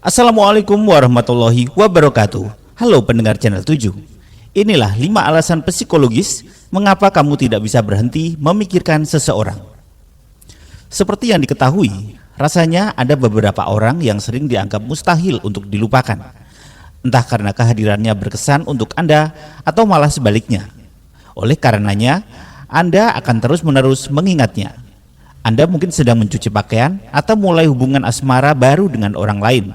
Assalamualaikum warahmatullahi wabarakatuh. Halo pendengar channel 7. Inilah 5 alasan psikologis mengapa kamu tidak bisa berhenti memikirkan seseorang. Seperti yang diketahui, rasanya ada beberapa orang yang sering dianggap mustahil untuk dilupakan. Entah karena kehadirannya berkesan untuk Anda atau malah sebaliknya. Oleh karenanya, Anda akan terus-menerus mengingatnya. Anda mungkin sedang mencuci pakaian atau mulai hubungan asmara baru dengan orang lain.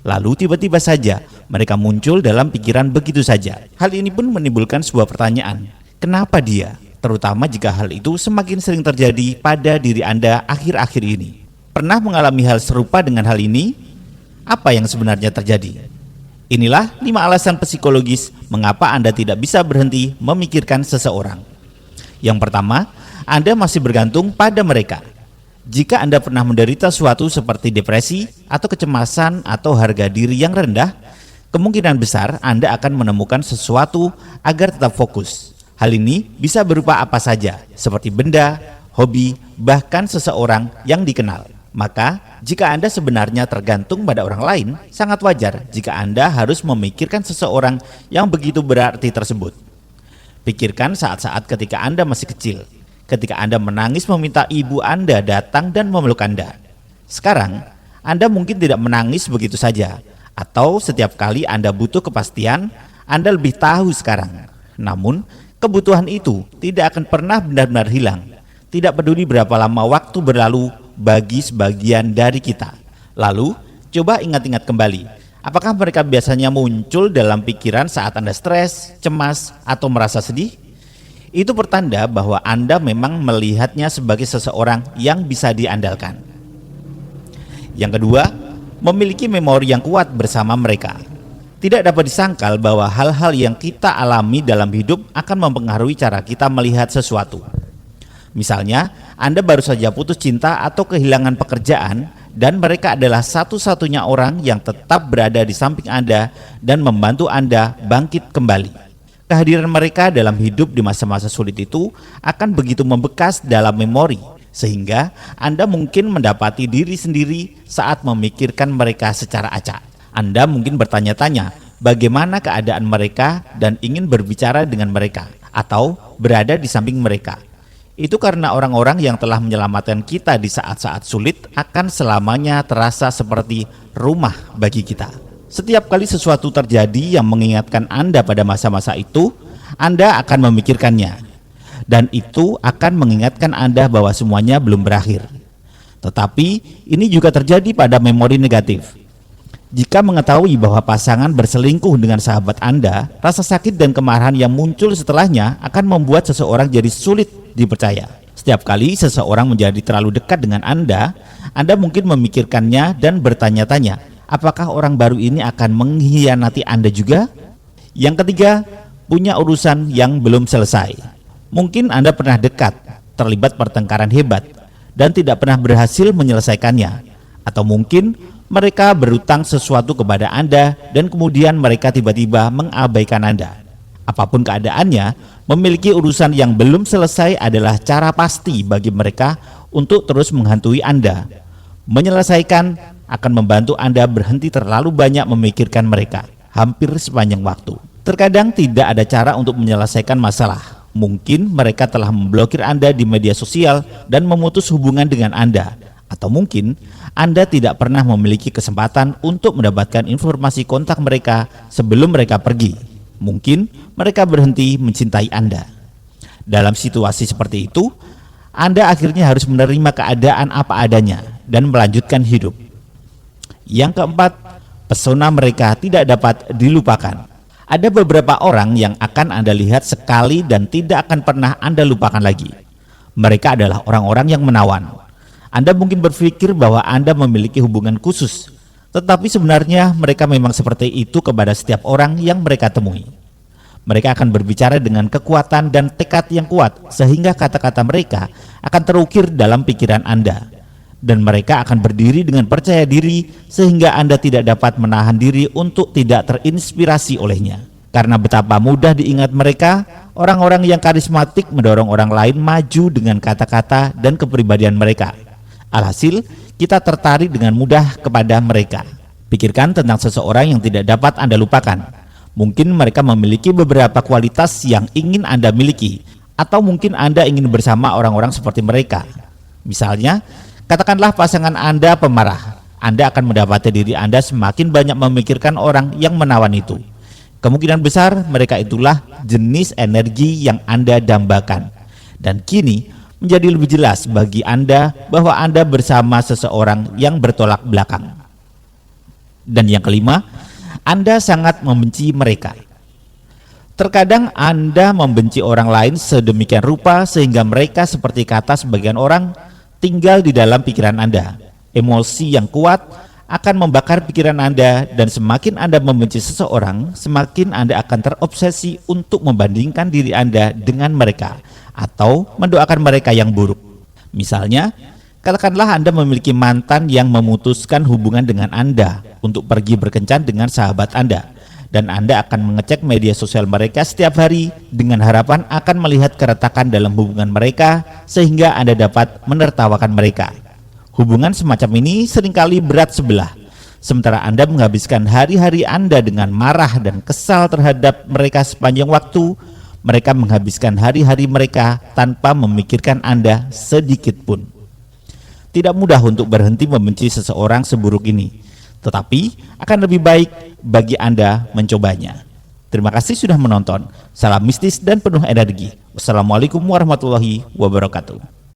Lalu tiba-tiba saja mereka muncul dalam pikiran begitu saja. Hal ini pun menimbulkan sebuah pertanyaan. Kenapa dia? Terutama jika hal itu semakin sering terjadi pada diri Anda akhir-akhir ini. Pernah mengalami hal serupa dengan hal ini? Apa yang sebenarnya terjadi? Inilah 5 alasan psikologis mengapa Anda tidak bisa berhenti memikirkan seseorang. Yang pertama, Anda masih bergantung pada mereka. Jika Anda pernah menderita suatu seperti depresi atau kecemasan atau harga diri yang rendah, kemungkinan besar Anda akan menemukan sesuatu agar tetap fokus. Hal ini bisa berupa apa saja, seperti benda, hobi, bahkan seseorang yang dikenal. Maka, jika Anda sebenarnya tergantung pada orang lain, sangat wajar jika Anda harus memikirkan seseorang yang begitu berarti tersebut. Pikirkan saat-saat ketika Anda masih kecil. Ketika Anda menangis meminta ibu Anda datang dan memeluk Anda. Sekarang, Anda mungkin tidak menangis begitu saja. Atau setiap kali Anda butuh kepastian, Anda lebih tahu sekarang. Namun, kebutuhan itu tidak akan pernah benar-benar hilang. Tidak peduli berapa lama waktu berlalu bagi sebagian dari kita. Lalu, coba ingat-ingat kembali. Apakah mereka biasanya muncul dalam pikiran saat Anda stres, cemas, atau merasa sedih? Itu pertanda bahwa Anda memang melihatnya sebagai seseorang yang bisa diandalkan. Yang kedua, memiliki memori yang kuat bersama mereka. Tidak dapat disangkal bahwa hal-hal yang kita alami dalam hidup akan mempengaruhi cara kita melihat sesuatu. Misalnya, Anda baru saja putus cinta atau kehilangan pekerjaan, dan mereka adalah satu-satunya orang yang tetap berada di samping Anda dan membantu Anda bangkit kembali. Kehadiran mereka dalam hidup di masa-masa sulit itu akan begitu membekas dalam memori, sehingga Anda mungkin mendapati diri sendiri saat memikirkan mereka secara acak. Anda mungkin bertanya-tanya bagaimana keadaan mereka dan ingin berbicara dengan mereka atau berada di samping mereka. Itu karena orang-orang yang telah menyelamatkan kita di saat-saat sulit akan selamanya terasa seperti rumah bagi kita. Setiap kali sesuatu terjadi yang mengingatkan Anda pada masa-masa itu, Anda akan memikirkannya. Dan itu akan mengingatkan Anda bahwa semuanya belum berakhir. Tetapi ini juga terjadi pada memori negatif. Jika mengetahui bahwa pasangan berselingkuh dengan sahabat Anda, rasa sakit dan kemarahan yang muncul setelahnya akan membuat seseorang jadi sulit dipercaya. Setiap kali seseorang menjadi terlalu dekat dengan Anda mungkin memikirkannya dan bertanya-tanya, apakah orang baru ini akan mengkhianati Anda juga? Yang ketiga, punya urusan yang belum selesai. Mungkin Anda pernah dekat, terlibat pertengkaran hebat, dan tidak pernah berhasil menyelesaikannya. Atau mungkin mereka berutang sesuatu kepada Anda dan kemudian mereka tiba-tiba mengabaikan Anda. Apapun keadaannya, memiliki urusan yang belum selesai adalah cara pasti bagi mereka untuk terus menghantui Anda. Menyelesaikan akan membantu Anda berhenti terlalu banyak memikirkan mereka hampir sepanjang waktu. Terkadang tidak ada cara untuk menyelesaikan masalah. Mungkin mereka telah memblokir Anda di media sosial dan memutus hubungan dengan Anda. Atau mungkin Anda tidak pernah memiliki kesempatan untuk mendapatkan informasi kontak mereka sebelum mereka pergi. Mungkin mereka berhenti mencintai Anda. Dalam situasi seperti itu, Anda akhirnya harus menerima keadaan apa adanya dan melanjutkan hidup. Yang keempat, pesona mereka tidak dapat dilupakan. Ada beberapa orang yang akan Anda lihat sekali dan tidak akan pernah Anda lupakan lagi. Mereka adalah orang-orang yang menawan. Anda mungkin berpikir bahwa Anda memiliki hubungan khusus, tetapi sebenarnya mereka memang seperti itu kepada setiap orang yang mereka temui. Mereka akan berbicara dengan kekuatan dan tekad yang kuat, sehingga kata-kata mereka akan terukir dalam pikiran Anda. Dan mereka akan berdiri dengan percaya diri sehingga Anda tidak dapat menahan diri untuk tidak terinspirasi olehnya. Karena betapa mudah diingat mereka, orang-orang yang karismatik mendorong orang lain maju dengan kata-kata dan kepribadian mereka. Alhasil, kita tertarik dengan mudah kepada mereka. Pikirkan tentang seseorang yang tidak dapat Anda lupakan. Mungkin mereka memiliki beberapa kualitas yang ingin Anda miliki, atau mungkin Anda ingin bersama orang-orang seperti mereka. Misalnya, katakanlah pasangan Anda pemarah. Anda akan mendapati diri Anda semakin banyak memikirkan orang yang menawan itu. Kemungkinan besar mereka itulah jenis energi yang Anda dambakan. Dan kini menjadi lebih jelas bagi Anda bahwa Anda bersama seseorang yang bertolak belakang. Dan yang kelima, Anda sangat membenci mereka. Terkadang Anda membenci orang lain sedemikian rupa sehingga mereka, seperti kata sebagian orang, tinggal di dalam pikiran Anda. Emosi yang kuat akan membakar pikiran Anda, dan semakin Anda membenci seseorang, semakin Anda akan terobsesi untuk membandingkan diri Anda dengan mereka atau mendoakan mereka yang buruk. Misalnya, katakanlah Anda memiliki mantan yang memutuskan hubungan dengan Anda untuk pergi berkencan dengan sahabat Anda, dan Anda akan mengecek media sosial mereka setiap hari dengan harapan akan melihat keretakan dalam hubungan mereka sehingga Anda dapat menertawakan mereka. Hubungan semacam ini seringkali berat sebelah. Sementara Anda menghabiskan hari-hari Anda dengan marah dan kesal terhadap mereka sepanjang waktu, mereka menghabiskan hari-hari mereka tanpa memikirkan Anda sedikit pun. Tidak mudah untuk berhenti membenci seseorang seburuk ini, tetapi akan lebih baik bagi Anda mencobanya. Terima kasih sudah menonton. Salam mistis dan penuh energi. Wassalamualaikum warahmatullahi wabarakatuh.